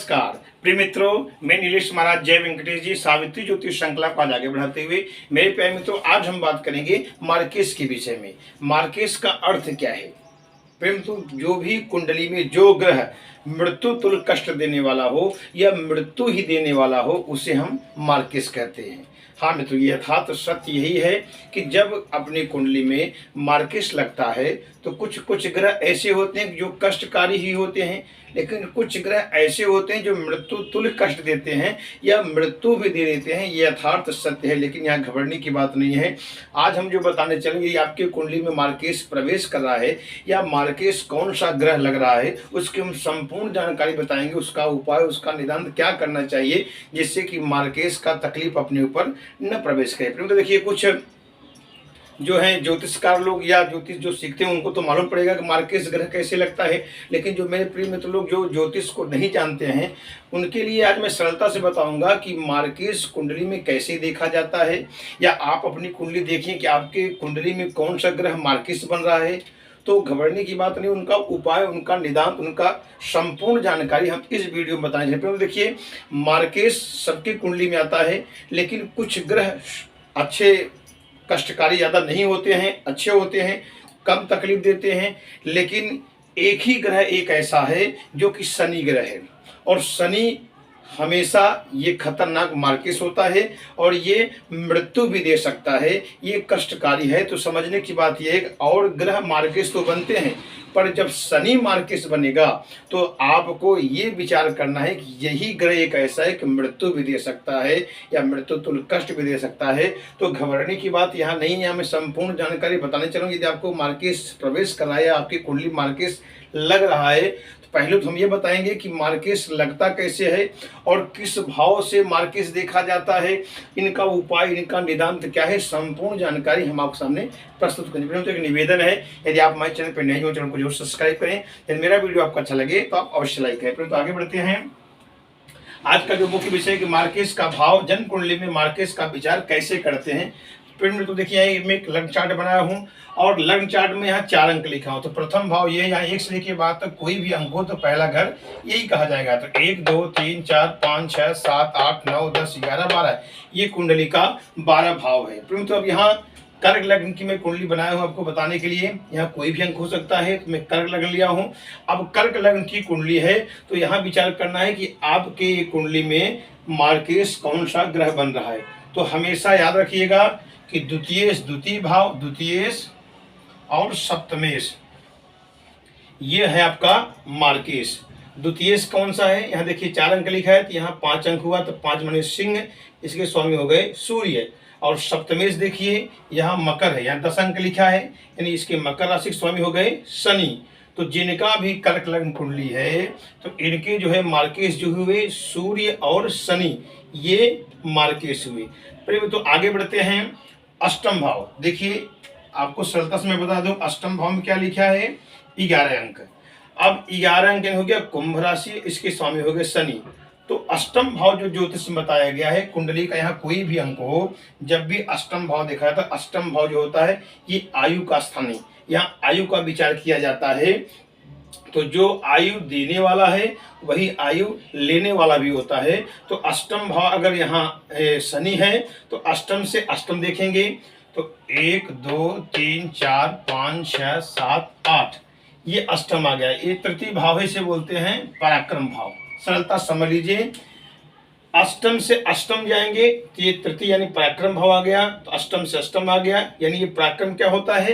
नमस्कार प्रिय मित्रों, मैं नीलेश महाराज जय वेंकटेश जी सावित्री ज्योतिष श्रृंखला को आगे बढ़ाते हुए मेरे प्यारे मित्रों, आज हम बात करेंगे मार्केस के विषय में। मार्केस का अर्थ क्या है? परंतु जो भी कुंडली में जो ग्रह मृत्यु तुल्य कष्ट देने वाला हो या मृत्यु ही देने वाला हो उसे हम मार्केस कहते हैं। हाँ मित्रों, यथार्थ सत्य यही है कि जब अपनी कुंडली में मार्केस लगता है तो कुछ कुछ ग्रह ऐसे होते हैं जो कष्टकारी ही होते हैं, लेकिन कुछ ग्रह ऐसे होते हैं जो मृत्यु तुल्य कष्ट देते हैं या मृत्यु भी दे देते हैं। ये यथार्थ सत्य है, लेकिन यहाँ घबराने की बात नहीं है। आज हम जो बताने चलेंगे, ये आपके कुंडली में मार्केस प्रवेश कर रहा है या मार्केस कौन सा ग्रह लग रहा है, उसकी हम संपूर्ण जानकारी बताएंगे। उसका उपाय, उसका निदान क्या करना चाहिए जिससे कि मार्केस का तकलीफ अपने ऊपर न प्रवेश करे। परंतु देखिए, कुछ जो है ज्योतिषकार लोग या ज्योतिष जो सीखते हैं उनको तो मालूम पड़ेगा कि मार्केस ग्रह कैसे लगता है, लेकिन जो मेरे प्रिय मित्र लोग जो ज्योतिष को नहीं जानते हैं उनके लिए आज मैं सरलता से बताऊंगा कि मार्केस कुंडली में कैसे देखा जाता है, या आप अपनी कुंडली देखिए कि आपके कुंडली में कौन सा ग्रह मार्केस बन रहा है। तो घबराने की बात नहीं, उनका उपाय, उनका निदान, उनका संपूर्ण जानकारी हम इस वीडियो में बताएंगे। तो देखिए, मार्केस सबकी कुंडली में आता है, लेकिन कुछ ग्रह अच्छे कष्टकारी ज़्यादा नहीं होते हैं, अच्छे होते हैं, कम तकलीफ देते हैं। लेकिन एक ही ग्रह एक ऐसा है जो कि शनि ग्रह है, और शनि हमेशा ये खतरनाक मार्केस होता है और ये मृत्यु भी दे सकता है, ये कष्टकारी है। तो समझने की बात यह है, और ग्रह मार्केस तो बनते हैं, पर जब शनि मार्केस बनेगा तो आपको ये विचार करना है कि यही ग्रह एक ऐसा है कि मृत्यु भी दे सकता है या मृत्यु तुल्य कष्ट भी दे सकता है। तो घबराने की बात यहाँ नहीं है, मैं संपूर्ण जानकारी बताने चलूँगा। यदि आपको मार्केस प्रवेश कर रहा है, आपकी कुंडली मार्केस लग रहा है, तो पहले तो हम ये बताएंगे कि मार्केस लगता कैसे है और किस भाव से मार्केस देखा जाता है, इनका उपाय, इनका निदान क्या है, संपूर्ण जानकारी हम आपके सामने प्रस्तुत करेंगे। तो एक निवेदन है, यदि आप हमारे चैनल पर नए हो, चैनल को जरूर सब्सक्राइब करें। यदि मेरा वीडियो आपको अच्छा लगे तो आप अवश्य लाइक करें। तो आगे बढ़ते हैं। आज का जो मुख्य विषय है कि मार्केस का भाव, जन्म कुंडली में मार्केस का विचार कैसे करते हैं। तो देखिए, मैं एक लग्न चार्ट बनाया हूँ और लग्न चार्ट में यहाँ 4 अंक लिखा हो। तो प्रथम भाव ये, यहाँ 1 से लेके बाद तक कोई भी अंक हो तो पहला घर यही कहा जाएगा। तो 1 2 3 4 5 6 7 8 9 10 11 12, ये कुंडली का 12 भाव है। परंतु अब यहाँ कर्क लग्न की मैं कुंडली बनाया हूँ आपको बताने के लिए। यहाँ कोई भी अंक हो सकता है, तो मैं कर्क लग्न लिया हूँ। अब कर्क लग्न की कुंडली है तो यहाँ विचार करना है कि आपके कुंडली में मार्केस कौन सा ग्रह बन रहा है। तो हमेशा याद रखिएगा कि द्वितीय भाव, द्वितीयेश और सप्तमेश, ये है आपका मार्केस। द्वितीयेश कौन सा है? यहाँ देखिए 4 अंक लिखा है, तो यहाँ 5 अंक हुआ, तो 5 माने सिंह, इसके स्वामी हो गए सूर्य। और सप्तमेश देखिए यहाँ मकर है, यहाँ 10 अंक लिखा है, यानी इसके मकर राशि के स्वामी हो गए शनि। तो जिनका भी कर्क लग्न कुंडली है तो इनके जो है मार्केस जो हुए सूर्य और शनि, ये मार्केस हुए। तो आगे बढ़ते हैं। अष्टम भाव देखिए, आपको सरलता से मैं बता दूं, अष्टम भाव में क्या लिखा है? 11 अंक। अब 11 अंक हो गया कुंभ राशि, इसके स्वामी हो गए शनि। तो अष्टम भाव जो ज्योतिष में बताया गया है, कुंडली का यहाँ कोई भी अंक हो, जब भी अष्टम भाव देखा जाता है, अष्टम भाव जो होता है ये आयु का स्थान है, यहाँ आयु का विचार किया जाता है। तो जो आयु देने वाला है वही आयु लेने वाला भी होता है। तो अष्टम भाव अगर यहाँ शनि है तो अष्टम से अष्टम देखेंगे तो 1 2 3 4 5 6 7 8, ये अष्टम आ गया। ये तृतीय भाव है, इसे बोलते हैं पराक्रम भाव। सरलता समझ लीजिए, अष्टम से अष्टम जाएंगे तो ये तृतीय यानी पराक्रम भाव आ गया, तो अष्टम से अष्टम आ गया। यानी ये पराक्रम क्या होता है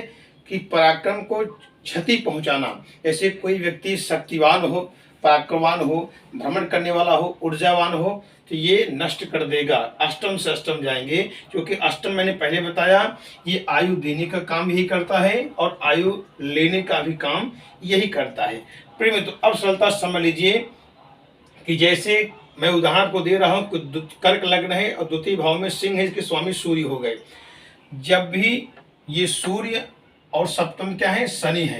कि पराक्रम को क्षति पहुंचाना। जैसे कोई व्यक्ति शक्तिवान हो, पराक्रमवान हो, भ्रमण करने वाला हो, ऊर्जावान हो, तो ये नष्ट कर देगा। अष्टम से अष्टम जाएंगे, क्योंकि अष्टम मैंने पहले बताया ये आयु देने का काम यही करता है और आयु लेने का भी काम यही करता है। प्रेम, तो अब सरलता समझ लीजिए कि जैसे मैं उदाहरण को दे रहा हूँ, कर्क लग्न है और द्वितीय भाव में सिंह है, इसके स्वामी सूर्य हो गए। जब भी ये सूर्य और सप्तम क्या है? शनि है,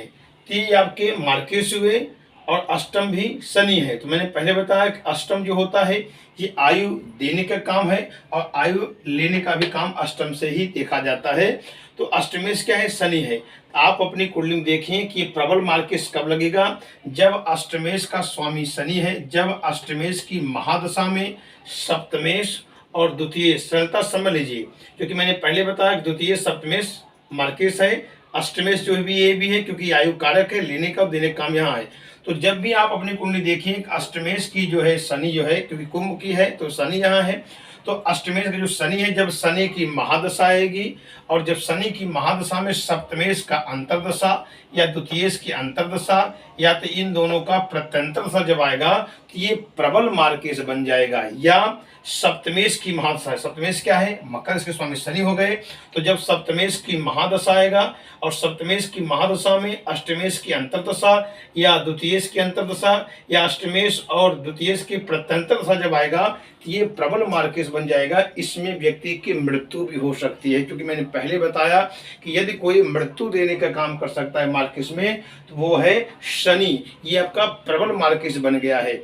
तो ये आपके मार्केस हुए। और अष्टम भी शनि है। तो मैंने पहले बताया कि अष्टम जो होता है ये आयु देने का काम है और आयु लेने का भी काम अष्टम से ही देखा जाता है। तो अष्टमेश क्या है? शनि है। आप अपनी कुंडली में देखें कि प्रबल मार्केश कब लगेगा? जब अष्टमेश का स्वामी शनि है, जब अष्टमेश की महादशा में सप्तमेश और द्वितीय, सरलता समझ लीजिए, क्योंकि मैंने पहले बताया कि द्वितीय सप्तमेश मार्केश है, अष्टमेश जो भी ये भी है क्योंकि आयु कारक है, लेने का देने का काम यहाँ है। तो जब भी आप अपनी कुंडली देखिए अष्टमेश की जो है शनि जो है, क्योंकि कुंभ की है तो शनि यहाँ है, तो अष्टमेश का जो शनि है, जब शनि की महादशा आएगी और जब शनि की महादशा में सप्तमेश का अंतर्दशा या द्वितीयेश की अंतर्दशा या तो इन दोनों का प्रत्यंतर दशा जब आएगा तो ये प्रबल मार्केश बन जाएगा। या सप्तमेश की महादशा, सप्तमेश क्या है? मकर, इसके स्वामी शनि हो गए। तो जब सप्तमेश की महादशा आएगा और सप्तमेश की महादशा में अष्टमेश की अंतर्दशा या द्वितीयेश की अंतर्दशा या अष्टमेश और द्वितीयेश की प्रत्यंतर दशा जब आएगा तो ये प्रबल मार्केश बन जाएगा। इसमें व्यक्ति की मृत्यु भी हो सकती है, क्योंकि मैंने पहले बताया कि यदि कोई मृत्यु देने का काम कर सकता है मार्केश में तो वो है शनि। ये आपका प्रबल मार्केश बन गया है।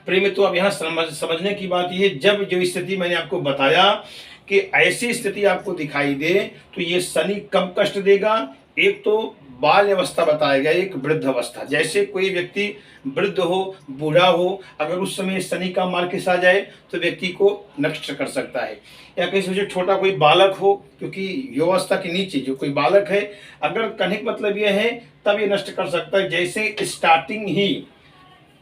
प्रेमी, तो अब यहाँ समझने की बात यह, जब जो स्थिति मैंने आपको बताया कि ऐसी स्थिति आपको दिखाई दे तो ये शनि कब कष्ट देगा? एक तो बाल्य अवस्था बताया गया, एक वृद्ध अवस्था। जैसे कोई व्यक्ति वृद्ध हो, बूढ़ा हो, अगर उस समय शनि का मार्केश आ जाए तो व्यक्ति को नष्ट कर सकता है। या किसी से छोटा कोई बालक हो, क्योंकि युवावस्था के नीचे जो कोई बालक है, अगर कनिक मतलब यह है तब ये नष्ट कर सकता है। जैसे स्टार्टिंग ही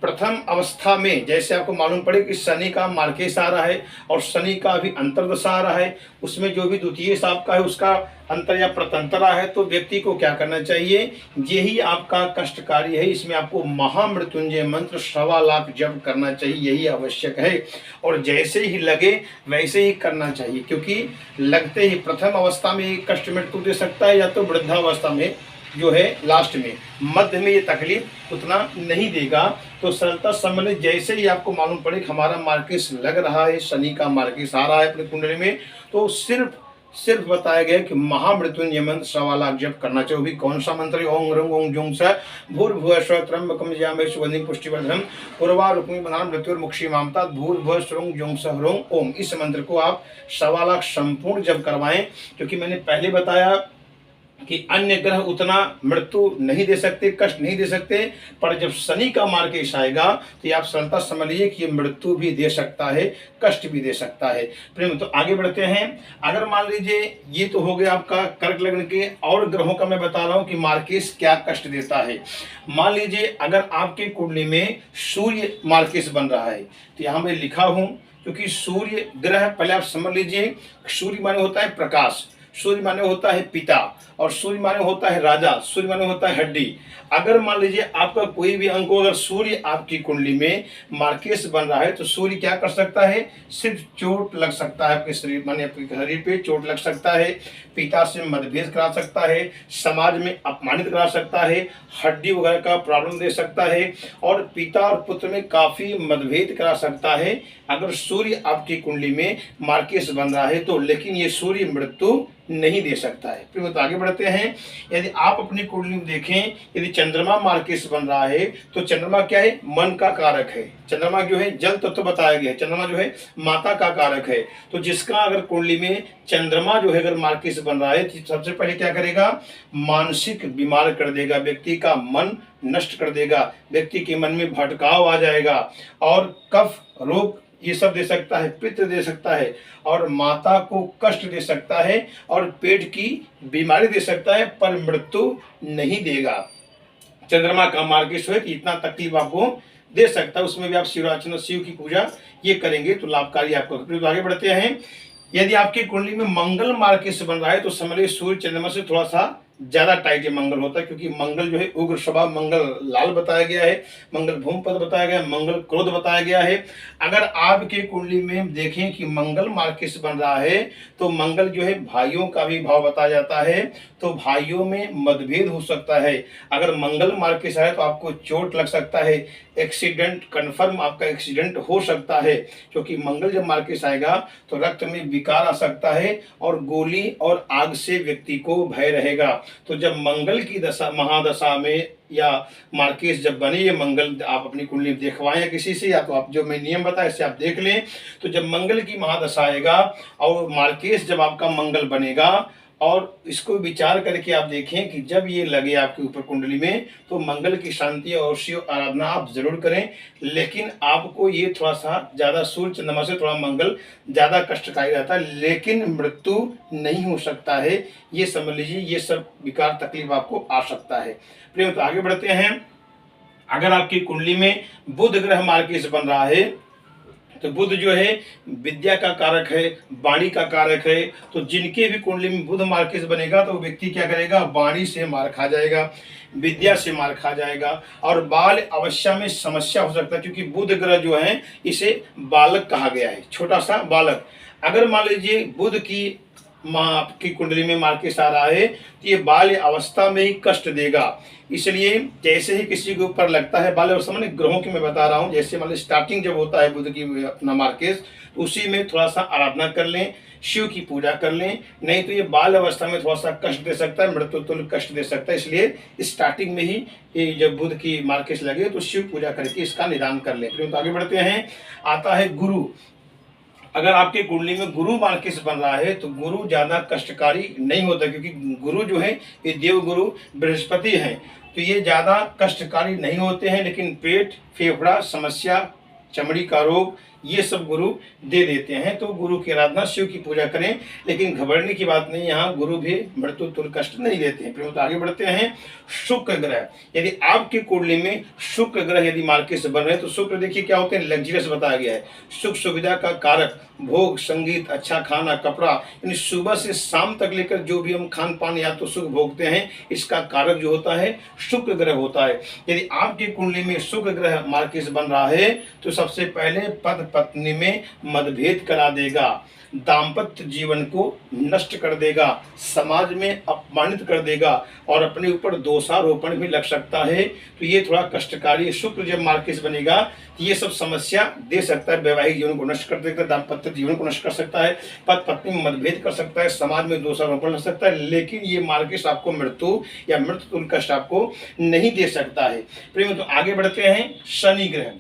प्रथम अवस्था में जैसे आपको मालूम पड़े कि शनि का मार्केश आ रहा है और शनि का भी अंतर्दशा आ रहा है, उसमें जो भी द्वितीय साप का है उसका अंतर या प्रतंतरा है, तो व्यक्ति को क्या करना चाहिए? यही आपका कष्टकारी है। इसमें आपको महामृत्युंजय मंत्र 1.25 लाख जप करना चाहिए, यही आवश्यक है। और जैसे ही लगे वैसे ही करना चाहिए, क्योंकि लगते ही प्रथम अवस्था में कष्ट मृत्यु दे सकता है, या तो वृद्धावस्था में जो है लास्ट में, मध्य में ये तकलीफ उतना नहीं देगा। तो सरलता संबंधित जैसे ही आपको मालूम पड़े कि हमारा मार्केश लग रहा है, शनि का मार्केश आ रहा है अपनी कुंडली में, तो सिर्फ बताया गया कि महामृत्युंजय मंत्र 1.25 लाख जप करना चाहिए। भी कौन सा मंत्र है? ओम रंग ओम जुंग स भूर्भुवः स्वः त्र्यंबकं यजामहे सुगंधिं पुष्टिवर्धनम् उर्वारुकमिव बन्धनान् मृत्युर्मुक्षीमामतात् भूर्भुवः स्वः जुंग स ह्रौं ओम। इस मंत्र को आप 1.25 लाख संपूर्ण जप करवाएं, क्योंकि मैंने पहले बताया कि अन्य ग्रह उतना मृत्यु नहीं दे सकते, कष्ट नहीं दे सकते, पर जब शनि का मार्केश आएगा तो ये आप सरलता समझ लीजिए कि ये मृत्यु भी दे सकता है, कष्ट भी दे सकता है। प्रेम, तो आगे बढ़ते हैं। अगर मान लीजिए ये तो हो गया आपका कर्क लग्न के, और ग्रहों का मैं बता रहा हूँ कि मार्केश क्या कष्ट देता है। मान लीजिए अगर आपके कुंडली में सूर्य मार्केश बन रहा है, तो यहाँ मैं लिखा हूँ, क्योंकि सूर्य ग्रह, पहले आप समझ लीजिए, सूर्य माने होता है प्रकाश, सूर्य माने होता है पिता, और सूर्य माने होता है राजा, सूर्य माने होता है हड्डी। अगर मान लीजिए आपका कोई भी अंक, अगर सूर्य आपकी कुंडली में मार्केश बन रहा है तो सूर्य क्या कर सकता है? सिर्फ चोट लग सकता है, आपके शरीर माने आपके शरीर पे चोट लग सकता है, पिता से मतभेद करा सकता है, समाज में अपमानित करा सकता है, हड्डी वगैरह का प्रॉब्लम दे सकता है, और पिता और पुत्र में काफी मतभेद करा सकता है अगर सूर्य आपकी कुंडली में मार्केश बन रहा है तो। लेकिन ये सूर्य मृत्यु नहीं दे सकता है। फिर तो आगे बढ़ते हैं। यदि आप अपनी कुंडली में देखें, यदि चंद्रमा मार्केश बन रहा है तो चंद्रमा क्या है? मन का कारक है। चंद्रमा जो है जल तत्व बताया गया है, चंद्रमा जो है माता का कारक है। तो जिसका अगर कुंडली में चंद्रमा जो है अगर मार्केश बन रहा है तो सबसे पहले क्या करेगा? मानसिक बीमार कर देगा, व्यक्ति का मन नष्ट कर देगा, व्यक्ति के मन में भटकाव आ जाएगा, और कफ रोग ये सब दे सकता है, पित्त दे सकता है, और माता को कष्ट दे सकता है, और पेट की बीमारी दे सकता है, पर मृत्यु नहीं देगा। चंद्रमा का मार्केश है कि इतना तकलीफ आपको दे सकता है। उसमें भी आप शिवराचना, शिव की पूजा ये करेंगे तो लाभकारी आपको। तो आगे बढ़ते हैं। यदि आपकी कुंडली में मंगल मार्केश बन रहा है तो समझ लीजिए सूर्य चंद्रमा से थोड़ा सा ज्यादा टाइट ये मंगल होता है, क्योंकि मंगल जो है उग्र स्वभाव, मंगल लाल बताया गया है, मंगल भूमपद बताया गया है, मंगल क्रोध बताया गया है। अगर आपके कुंडली में देखें कि मंगल मार्केश बन रहा है तो मंगल जो है भाइयों का भी भाव बताया जाता है, तो भाइयों में मतभेद हो सकता है। अगर मंगल मार्केश है तो आपको चोट लग सकता है, एक्सीडेंट कन्फर्म आपका एक्सीडेंट हो सकता है, क्योंकि मंगल जब मार्केस आएगा तो रक्त में विकार आ सकता है और गोली और आग से व्यक्ति को भय रहेगा। तो जब मंगल की दशा महादशा में या मार्केस जब बने, ये मंगल आप अपनी कुंडली देखवाएं किसी से, या तो आप जो मैं नियम बताया इससे आप देख लें। तो जब मंगल की महादशा आएगा और मार्केस जब आपका मंगल बनेगा, और इसको विचार करके आप देखें कि जब ये लगे आपके ऊपर कुंडली में, तो मंगल की शांति और शिव आराधना आप जरूर करें। लेकिन आपको ये थोड़ा सा ज़्यादा सूर्य चंद्रमा से थोड़ा मंगल ज़्यादा कष्टकारी रहता है, लेकिन मृत्यु नहीं हो सकता है, ये समझ लीजिए। ये सब विकार तकलीफ आपको आ सकता है। प्रिय तो आगे बढ़ते हैं। अगर आपकी कुंडली में बुध ग्रह मार्केस बन रहा है, तो बुध जो है विद्या का कारक है, वाणी का कारक है। तो जिनके भी कुंडली में बुध मार्केस बनेगा तो व्यक्ति क्या करेगा, वाणी से मार खा जाएगा, विद्या से मार खा जाएगा, और बाल अवस्था में समस्या हो सकता है, क्योंकि बुध ग्रह जो है इसे बालक कहा गया है, छोटा सा बालक। अगर मान लीजिए बुध की आपकी कुंडली में मार्केस आ रहा है तो ये बाल्य अवस्था में ही कष्ट देगा। इसलिए जैसे ही किसी के ऊपर लगता है, बाल्य अवस्था में ग्रहों की मैं बता रहा हूँ, जैसे मान लीजिए स्टार्टिंग जब होता है बुध की अपना मार्केस, उसी में थोड़ा सा आराधना कर लें, शिव की पूजा कर लें। नहीं तो ये बाल अवस्था में थोड़ा सा कष्ट दे सकता है, मृत्यु तुल्य कष्ट दे सकता है। इसलिए स्टार्टिंग में ही ये जब बुध की मार्केस लगे तो शिव पूजा करके इसका निदान कर लें। फिर तो आगे बढ़ते हैं। आता है गुरु। अगर आपके कुंडली में गुरु मार्केस बन रहा है तो गुरु ज्यादा कष्टकारी नहीं होता, क्योंकि गुरु जो है ये देव गुरु बृहस्पति हैं, तो ये ज्यादा कष्टकारी नहीं होते हैं। लेकिन पेट, फेफड़ा समस्या, चमड़ी का रोग, ये सब गुरु दे देते हैं। तो गुरु की आराधना, शिव की पूजा करें, लेकिन घबराने की बात नहीं, यहाँ गुरु भी मृत्यु तुल्य कष्ट नहीं देते हैं। फिर तो आगे बढ़ते हैं। शुक्र ग्रह, यदि आपकी कुंडली में शुक्र ग्रह यदि मार्केस बन रहे हैं, तो शुक्र देखिए क्या होते हैं, लग्जरियस बताया गया है, सुख सुविधा का कारक, भोग, संगीत, अच्छा खाना, कपड़ा, यानी सुबह से शाम तक लेकर जो भी हम खान पान या तो सुख भोगते हैं, इसका कारक जो होता है शुक्र ग्रह होता है। यदि आपकी कुंडली में शुक्र ग्रह मार्केस बन रहा है तो सबसे पहले पति पत्नी में मतभेद करा देगा, दाम्पत्य जीवन को नष्ट कर देगा, समाज में अपमानित कर देगा, और अपने ऊपर दोषारोपण भी लग सकता है। तो ये थोड़ा कष्टकारी। शुक्र जब मार्केस बनेगा तो ये सब समस्या दे सकता है, वैवाहिक जीवन को नष्ट कर देता है, दाम्पत्य जीवन को नष्ट कर सकता है, पति पत्नी में मतभेद कर सकता है, समाज में दोषारोपण लग सकता है। लेकिन ये मार्केस आपको मृत्यु या मृत्यु तुल्य कष्ट आपको नहीं दे सकता है। प्रेम तो आगे बढ़ते हैं। शनि ग्रह,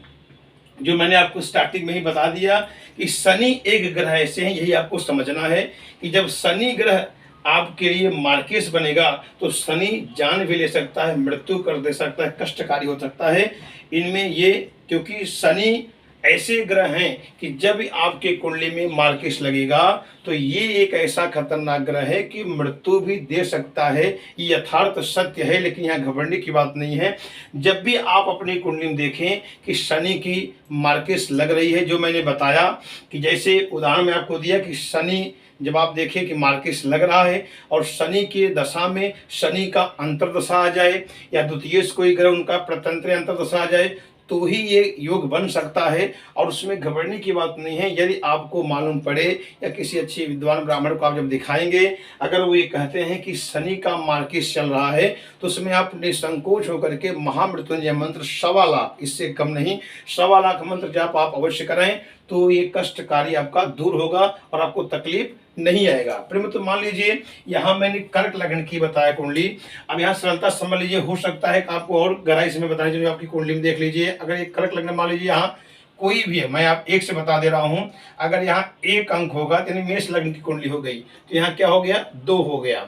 जो मैंने आपको स्टार्टिंग में ही बता दिया कि शनि एक ग्रह ऐसे हैं, यही आपको समझना है कि जब शनि ग्रह आपके लिए मार्केस बनेगा तो शनि जान भी ले सकता है, मृत्यु कर दे सकता है, कष्टकारी हो सकता है इनमें ये, क्योंकि शनि ऐसे ग्रह हैं कि जब आपके कुंडली में मार्केस लगेगा तो ये एक ऐसा खतरनाक ग्रह है कि मृत्यु भी दे सकता है। ये यथार्थ सत्य है, लेकिन यहाँ घबराने की बात नहीं है। जब भी आप अपनी कुंडली में देखें कि शनि की मार्केस लग रही है, जो मैंने बताया कि जैसे उदाहरण में आपको दिया कि शनि जब आप देखें कि मार्केस लग रहा है और शनि के दशा में शनि का अंतर्दशा आ जाए या द्वितीय कोई ग्रह उनका प्रतंत्र अंतर्दशा आ जाए, तो ही ये योग बन सकता है, और उसमें घबराने की बात नहीं है। यदि आपको मालूम पड़े या किसी अच्छे विद्वान ब्राह्मण को आप जब दिखाएंगे, अगर वो ये कहते हैं कि शनि का मार्केस चल रहा है, तो उसमें आप निसंकोच होकर के महामृत्युंजय मंत्र 1.25 लाख, इससे कम नहीं, 1.25 लाख मंत्र जप आप अवश्य करें, तो ये कष्टकारी आपका दूर होगा और आपको तकलीफ नहीं आएगा। प्रेम तो मान लीजिए यहाँ मैंने कर्क लग्न की बताया कुंडली। अब यहाँ सरलता समझ लीजिए, हो सकता है कि आपको और गहराई से मैं बताने चाहिए, आपकी कुंडली में देख लीजिए। अगर ये कर्क लग्न मान लीजिए यहाँ कोई भी है, मैं आप एक से बता दे रहा हूँ, अगर यहाँ 1 अंक होगा यानी मेष लग्न की कुंडली हो गई, तो यहाँ क्या हो गया, 2 हो गया,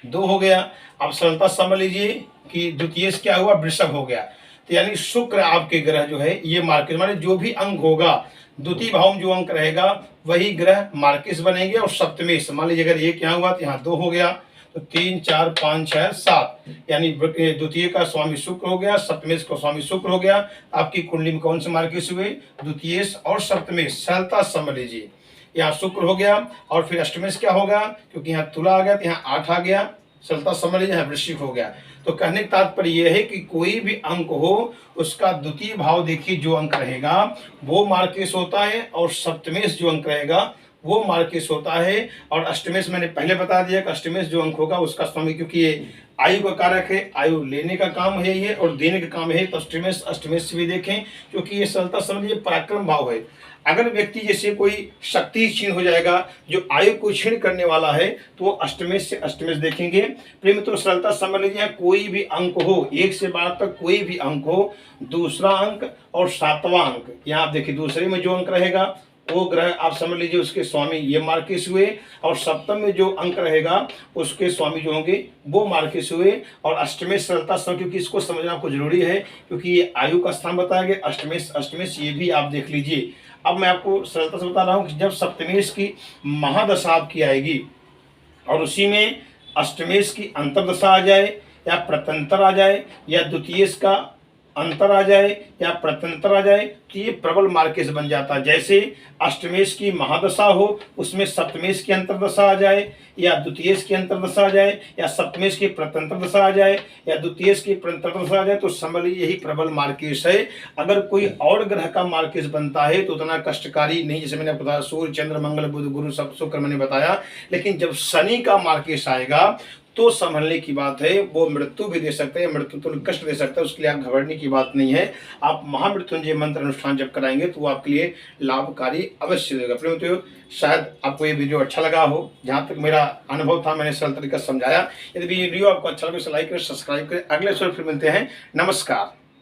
2 हो गया। अब सरलता समझ लीजिए कि द्वितीय क्या हुआ, वृषभ हो गया। तो यानी शुक्र आपके ग्रह जो है ये मार्केस, माने जो भी अंक होगा द्वितीय भाव में जो अंक रहेगा वही ग्रह मार्केस बनेंगे। और सप्तमेश, मान लीजिए अगर 1 यहाँ हुआ तो यहाँ 2 हो गया, तो 3 4 5 6 7, यानी द्वितीय का स्वामी शुक्र हो गया, सप्तमेश का स्वामी शुक्र हो गया। आपकी कुंडली में कौन से मार्केस हुए, द्वितीय और सप्तमेश। सरलता समझ लीजिए, यहाँ शुक्र हो गया और फिर अष्टमेश क्या होगा, क्योंकि यहाँ तुला आ गया तो यहाँ 8 आ गया, सरलता समझ लीजिए, यहाँ वृश्चिक हो गया। तो कहने का तात्पर्य यह है कि कोई भी अंक हो उसका द्वितीय भाव देखिए जो अंक रहेगा वो मार्केस होता है, और सप्तमेश जो अंक रहेगा वो मार्केस होता है। और अष्टमेश मैंने पहले बता दिया कि अष्टमेश जो अंक होगा उसका स्वामी, क्योंकि ये आयु का कारक है, आयु लेने का काम है ये और देने का काम है। तो अष्टमेश, अष्टमेश भी देखें, क्योंकि ये सरलता समझिए पराक्रम भाव है। अगर व्यक्ति जैसे कोई शक्ति क्षीण हो जाएगा, जो आयु को क्षीण करने वाला है, तो वो अष्टमेश से अष्टमेश देखेंगे। प्रेम तो सरलता समझ लीजिए, कोई भी अंक हो, 1 से 12 तक कोई भी अंक हो, दूसरा अंक और 7वां अंक, यहाँ आप देखिए दूसरे में जो अंक रहेगा वो ग्रह आप समझ लीजिए उसके स्वामी ये मार्किस हुए, और सप्तम में जो अंक रहेगा उसके स्वामी जो होंगे वो मार्किस हुए। और अष्टमेश सरलता समय, क्योंकि इसको समझना आपको जरूरी है, क्योंकि ये आयु का स्थान बताया गया। अष्टमेश, अष्टमेश ये भी आप देख लीजिए। अब मैं आपको सरलता से बता रहा हूँ कि जब सप्तमेश की महादशा आपकी आएगी और उसी में अष्टमेश की अंतर्दशा आ जाए या प्रत्यंतर आ जाए या द्वितीयेश का अंतर आ जाए या प्रत्यंतर आ जाए, तो ये प्रबल मार्केश बन जाता है। जैसे अष्टमेश की महादशा हो, उसमें सप्तमेश की अंतर्दशा आ जाए या द्वितीयेश की अंतर्दशा आ जाए या सप्तमेश की प्रत्यंतर दशा आ जाए या द्वितीयेश की प्रत्यंतर दशा आ जाए, तो समझ लीजिए यही प्रबल मार्केश है। अगर कोई और ग्रह का मार्केश बनता है तो उतना कष्टकारी नहीं, जैसे मैंने बताया सूर्य, चंद्र, मंगल, बुध, गुरु, सब शुक्र मैंने बताया। लेकिन जब शनि का मार्केश आएगा तो संभलने की बात है, वो मृत्यु भी दे सकते हैं, मृत्यु तो कष्ट दे सकता है, उसके लिए आप घबराने की बात नहीं है। आप महामृत्युंजय मंत्र अनुष्ठान जब कराएंगे तो वो आपके लिए लाभकारी अवश्य देगा। प्रेम, शायद आपको ये वीडियो अच्छा लगा हो। जहाँ तक मेरा अनुभव था मैंने सरल तरीका समझाया। यदि वीडियो आपको अच्छा लगे तो लाइक करें, सब्सक्राइब करें। अगले एपिसोड फिर मिलते हैं। नमस्कार।